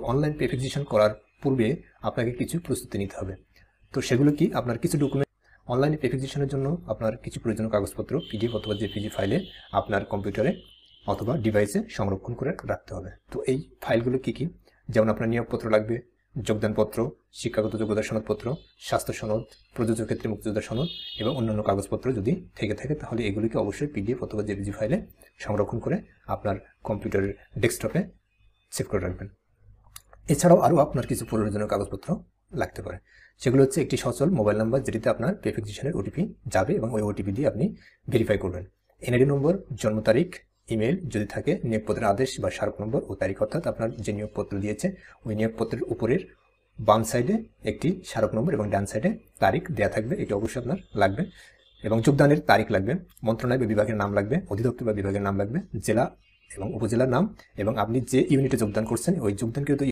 Online verification করার পূর্বে আপনাকে কিছু প্রস্তুতি নিতে হবে। তো সেগুলো কি? আপনার কিছু ডকুমেন্ট অনলাইন ভেরিফিকেশনের জন্য আপনার কিছু প্রয়োজনীয় কাগজপত্র পিডিএফ অথবা জেপিজি ফাইলে আপনার কম্পিউটারে অথবা ডিভাইসে সংরক্ষণ করে রাখতে হবে। তো এই ফাইলগুলো কি কি? যেমন আপনার নিয়োগপত্র লাগবে, যোগদানপত্র, শিক্ষাগত যোগ্যতা সনদপত্র, স্বাস্থ্য সনদ, প্রযোজ্য ক্ষেত্রে মুক্তিযোদ্ধা সনদ এবং অন্যান্য কাগজপত্র যদি থেকে থাকে তাহলে এগুলিকে অবশ্যই পিডিএফ অথবা জেপিজি ফাইলে সংরক্ষণ করে আপনার কম্পিউটারের ডেস্কটপে সেভ করে রাখবেন। এছাড়াও আরও আপনার কিছু প্রয়োজনীয় কাগজপত্র লাগতে পারে। সেগুলো হচ্ছে একটি সচল মোবাইল নাম্বার যেটিতে আপনার ভেরিফিকেশনের ওটিপি যাবে এবং ওই ওটিপি দিয়ে আপনি ভেরিফাই করবেন। এনআইডি নম্বর, জন্ম তারিখ, ইমেল যদি থাকে, নিয়োগপত্রের আদেশ বা স্মারক নম্বর ও তারিখ, অর্থাৎ আপনার যে নিয়োগপত্র দিয়েছে ওই নিয়োগপত্রের উপরের বাম সাইডে একটি স্মারক নম্বর এবং ডান সাইডে তারিখ দেওয়া থাকবে, এটা অবশ্যই আপনার লাগবে। এবং যোগদানের তারিখ লাগবে, মন্ত্রণালয় বা বিভাগের নাম লাগবে, অধিদপ্তর বা বিভাগের নাম লাগবে, জেলা এবং উপজেলার নাম এবং আপনি যে ইউনিটে যোগদান করছেন ওই যোগদানকৃত